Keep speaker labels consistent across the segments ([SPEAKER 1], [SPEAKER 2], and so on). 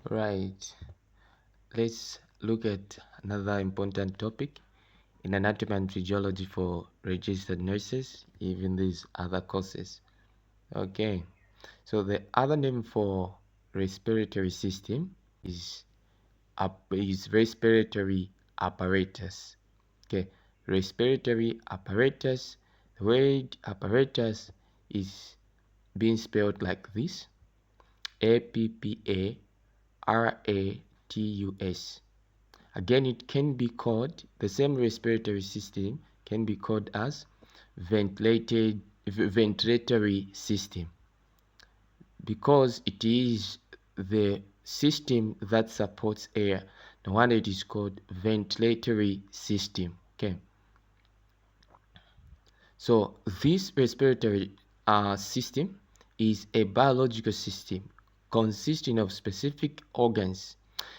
[SPEAKER 1] Right, let's look at another important topic in anatomy and physiology for registered nurses, even these other courses. Okay, so the other name for respiratory system is respiratory apparatus. Okay, respiratory apparatus. The word apparatus is being spelled like this: APPARATUS. Again, it can be called, the same respiratory system can be called as ventilatory system, because it is the system that supports air. No wonder it is called ventilatory system. Okay, so this respiratory system is a biological system consisting of specific organs.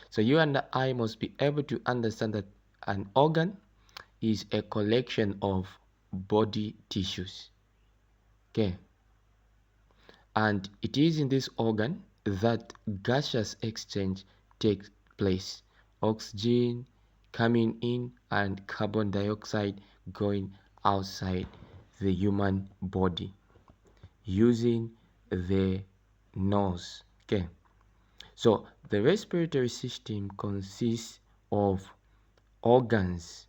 [SPEAKER 1] So you and I must be able to understand that an organ is a collection of body tissues. Okay, and it is in this organ that gaseous exchange takes place: oxygen coming in and carbon dioxide going outside the human body using the nose. Okay, so the respiratory system consists of organs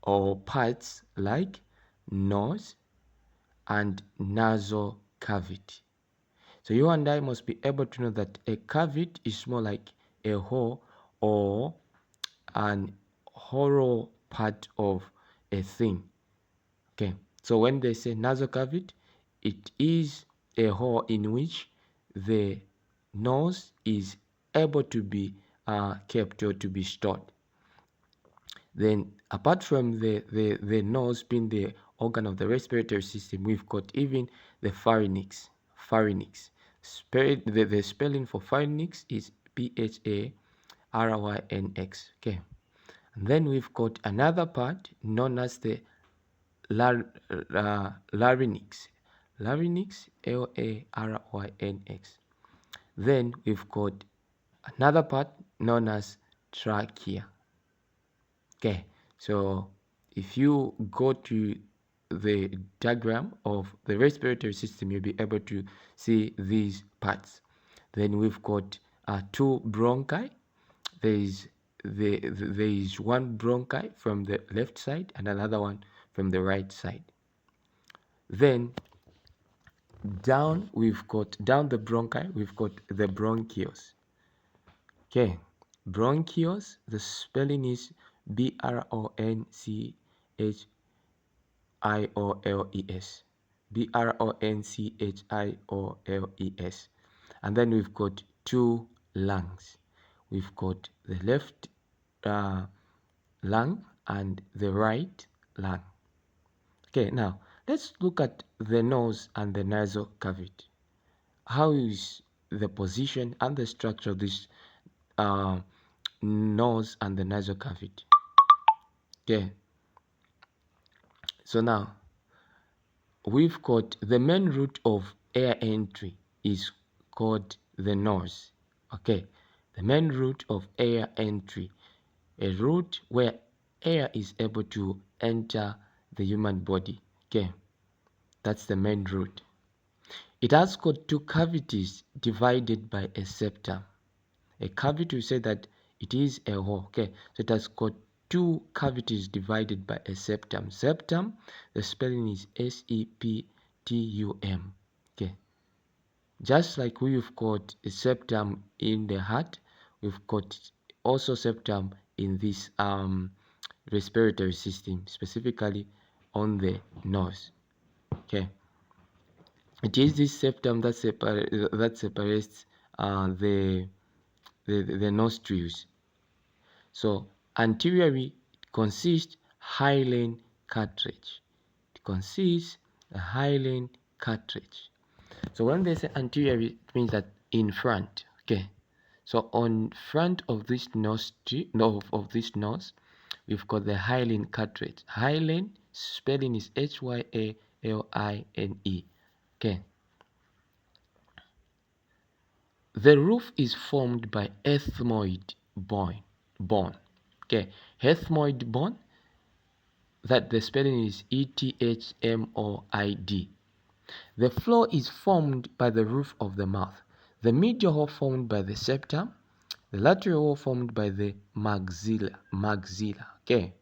[SPEAKER 1] or parts like nose and nasal cavity. So you and I must be able to know that a cavity is more like a hole or an hollow part of a thing. Okay, so when they say nasal cavity, it is a hole in which the nose is able to be kept or to be stored. Then apart from the nose being the organ of the respiratory system, we've got even the pharynx. The spelling for pharynx is PHARYNX. Okay, and then we've got another part known as the larynx. Larynx, LARYNX. Then we've got another part known as trachea. Okay, so if you go to the diagram of the respiratory system, you'll be able to see these parts. Then we've got two bronchi. There is one bronchi from the left side and another one from the right side. Then down the bronchi, we've got the bronchioles. Okay, bronchioles, the spelling is BRONCHIOLES. BRONCHIOLES. And then we've got two lungs. We've got the left lung and the right lung. Okay, now let's look at the nose and the nasal cavity. How is the position and the structure of this nose and the nasal cavity? Okay, so now we've got the main route of air entry is called the nose. Okay, the main route of air entry, a route where air is able to enter the human body. Okay, that's the main route. It has got two cavities divided by a septum. A cavity, we say that it is a hole. Okay, so it has got two cavities divided by a septum. Septum, the spelling is SEPTUM. Okay, just like we've got a septum in the heart, we've got also septum in this respiratory system, specifically on the nose. Okay, it is this septum that separates the nostrils. So anteriorly it consists hyaline cartilage. It consists a hyaline cartilage. So when they say anteriorly, it means that in front. Okay. So on front of this nostril, of this nose, we've got the hyaline cartilage. Hyaline spelling is HYALINE. Okay. The roof is formed by ethmoid bone. Okay, ethmoid bone, that the spelling is Ethmoid. The floor is formed by the roof of the mouth. The medial hole formed by the septum. The lateral hole formed by the maxilla. Okay,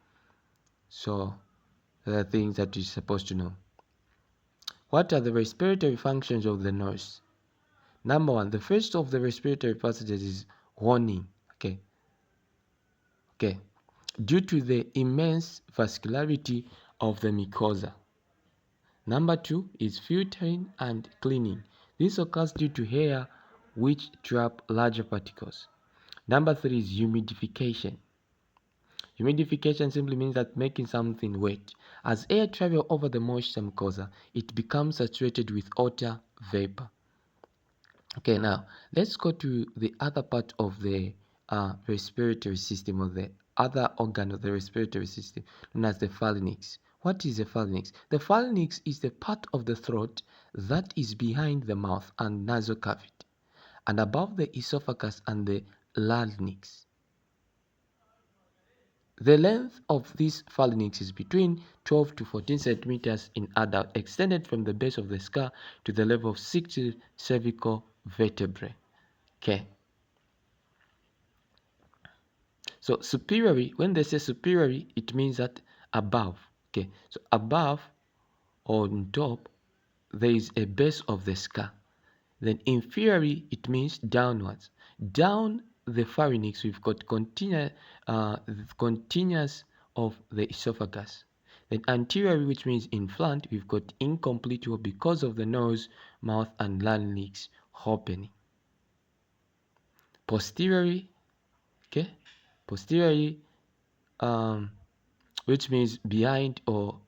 [SPEAKER 1] so the things that you're supposed to know. What are the respiratory functions of the nose? Number one, the first of the respiratory passages is warning. Okay, due to the immense vascularity of the mucosa. Number two is filtering and cleaning. This occurs due to hair which trap larger particles. Number three is humidification. Humidification simply means that making something wet. As air travels over the moisture mucosa, it becomes saturated with water vapor. Okay, now let's go to the other part of the respiratory system, or the other organ of the respiratory system, known as the pharynx. What is the pharynx? The pharynx is the part of the throat that is behind the mouth and nasal cavity, and above the esophagus and the larynx. The length of this pharynx is between 12 to 14 centimeters in adult, extended from the base of the skull to the level of 60 cervical vertebrae. Okay. So superiorly, when they say superiorly, it means that above. Okay. So above or on top, there is a base of the skull. Then inferiorly, it means downwards. Down the pharynx, we've got continuous of the esophagus. Then anteriorly, which means in front, we've got incomplete because of the nose, mouth, and larynx opening. Posteriorly, okay, posteriorly, which means behind or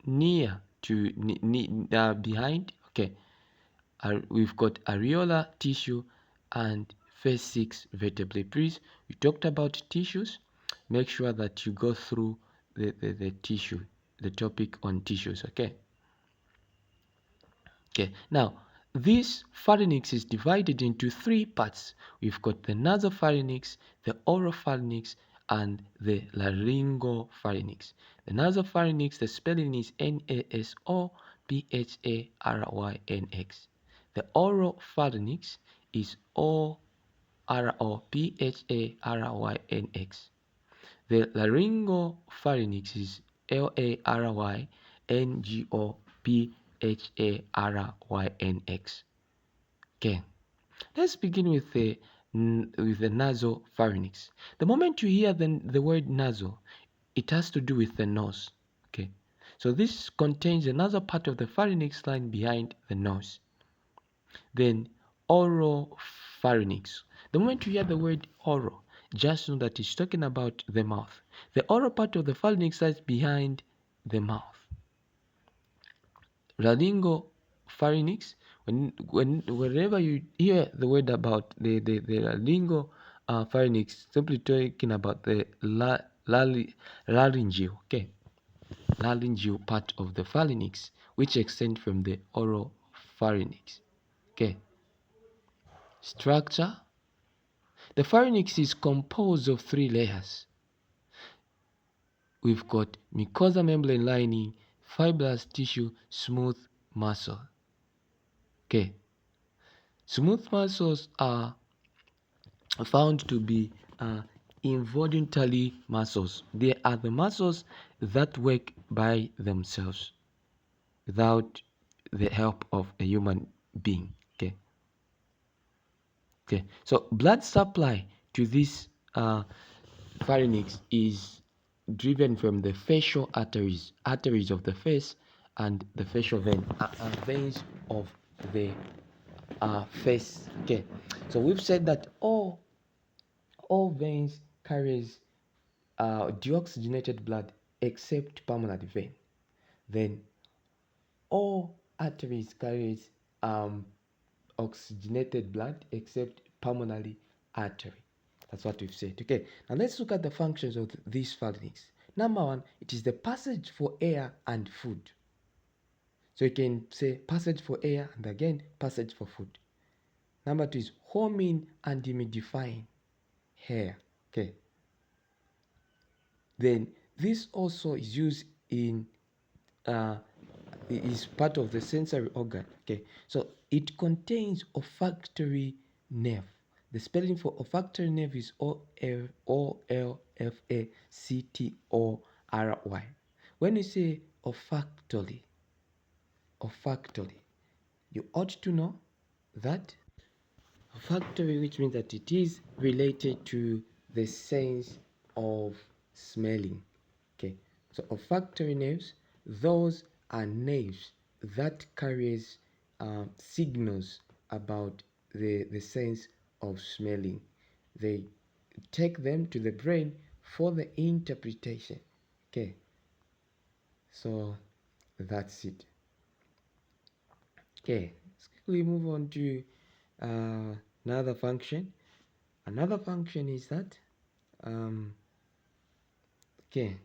[SPEAKER 1] near to behind. Okay, we've got areolar tissue and first 6 vertebrae. Please, we talked about tissues. Make sure that you go through the tissue, the topic on tissues. Okay. Now this pharynx is divided into 3 parts. We've got the nasopharynx, the oropharynx, and the laryngopharynx. The nasopharynx, the spelling is Nasopharynx. The oropharynx is Oropharynx. The laryngopharynx is Laryngopharynx. Okay, let's begin with the nasopharynx. The moment you hear the word nasal, it has to do with the nose. Okay, so this contains another part of the pharynx line behind the nose. Then oropharynx. The moment you hear the word oro, just know that it's talking about the mouth. The oral part of the pharynx lies behind the mouth. Laryngopharynx, whenever you hear the word about the laryngopharynx, simply talking about the laryngeal, okay, laryngeal part of the pharynx, which extends from the oral pharynx. Okay. Structure. The pharynx is composed of 3 layers. We've got mucosal membrane lining, fibrous tissue, smooth muscle. Okay. Smooth muscles are found to be involuntary muscles. They are the muscles that work by themselves without the help of a human being. Okay. So blood supply to this pharynx is driven from the facial arteries of the face, and the facial veins of the face. Okay, so we've said that all veins carries deoxygenated blood except pulmonary vein. Then all arteries carries oxygenated blood except pulmonary artery. That's what we've said. Okay, now let's look at the functions of this pharynx. Number one, it is the passage for air and food. So you can say passage for air and again passage for food. Number 2 is homing and humidifying hair. Okay. Then this also is used in is part of the sensory organ. Okay, so it contains olfactory nerve. The spelling for olfactory nerve is Olfactory. When you say olfactory, you ought to know that olfactory, which means that it is related to the sense of smelling. Okay, so olfactory nerves, those are nerves that carries signals about the sense of smelling. They take them to the brain for the interpretation. Okay, so that's it. Okay, let's quickly move on to another function. Another function is that okay,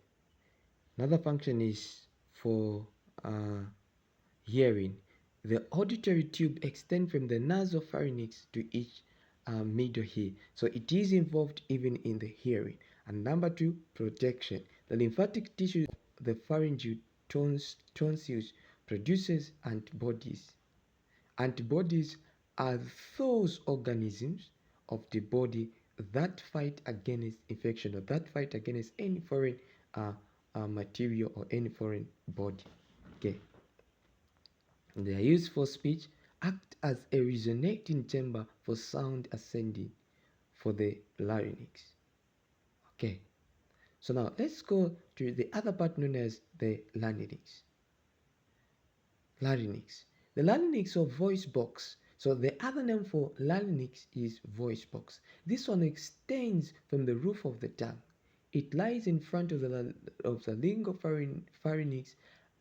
[SPEAKER 1] another function is for hearing. The auditory tube extends from the nasopharynx to each middle ear, so it is involved even in the hearing. And number 2, protection. The lymphatic tissue, the pharyngeal tonsils, produces antibodies. Antibodies are those organisms of the body that fight against infection or that fight against any foreign material or any foreign body. Okay. They are used for speech, act as a resonating chamber for sound ascending for the larynx. Okay, so now let's go to the other part known as the larynx. Larynx. The larynx or voice box. So the other name for larynx is voice box. This one extends from the roof of the tongue. It lies in front of the laryngopharynx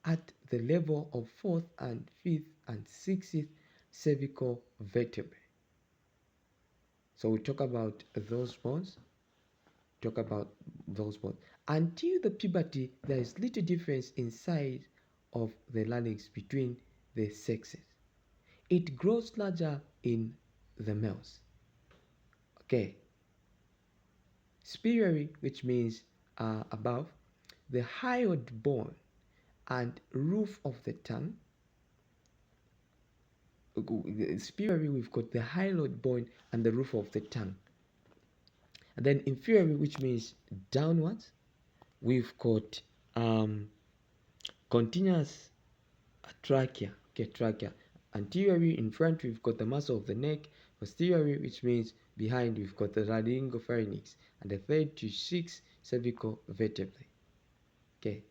[SPEAKER 1] at the level of fourth and fifth and sixth cervical vertebrae. So we talk about those bones. Until the puberty, there is little difference in size of the larynx between the sexes. It grows larger in the males. Okay. Superiorly, which means above, the hyoid bone and roof of the tongue. Superiorly, we've got the hyoid bone and the roof of the tongue. And then inferiorly, which means downwards, we've got continuous trachea. Okay, trachea. Anteriorly, in front, we've got the muscle of the neck. Posteriorly, which means behind, we've got the laryngopharynx and the third to sixth cervical vertebrae. Okay.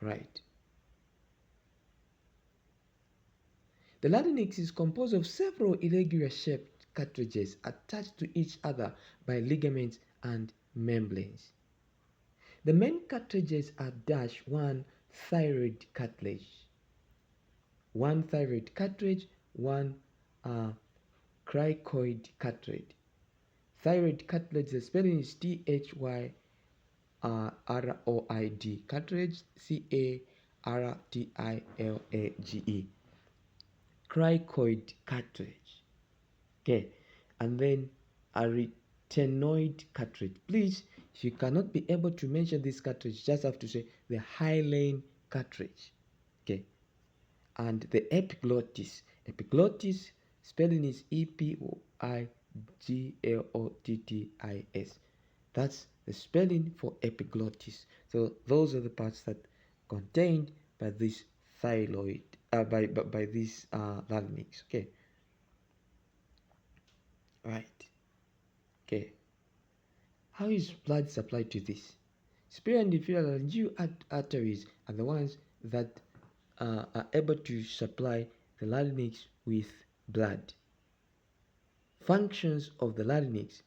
[SPEAKER 1] Right. The larynx is composed of several irregular shaped cartilages attached to each other by ligaments and membranes. The main cartilages are one thyroid cartilage, one cricoid cartilage. Thyroid cartilage, the spelling is THYROID, cartilage, CARTILAGE, cricoid cartilage. Okay, and then a retinoid cartilage. Please, if you cannot be able to mention this cartilage, just have to say the hyaline cartilage. Okay, and the epiglottis. Epiglottis, spelling is EPIGLOTTIS. That's the spelling for epiglottis. So those are the parts that contained by this thyroid, by this larynx. Okay. Right. Okay. How is blood supplied to this? Superior and inferior laryngeal arteries are the ones that are able to supply the larynx with blood. Functions of the larynx: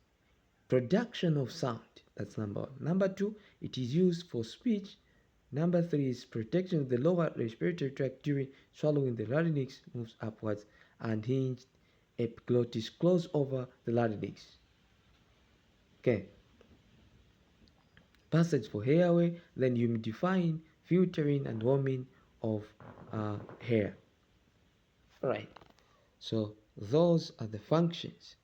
[SPEAKER 1] production of sound, that's number 1. Number 2, it is used for speech. Number 3 is protection of the lower respiratory tract during swallowing. The larynx moves upwards and hinged epiglottis close over the larynx. Okay. Passage for airway, then humidifying, filtering, and warming of hair. All right. So those are the functions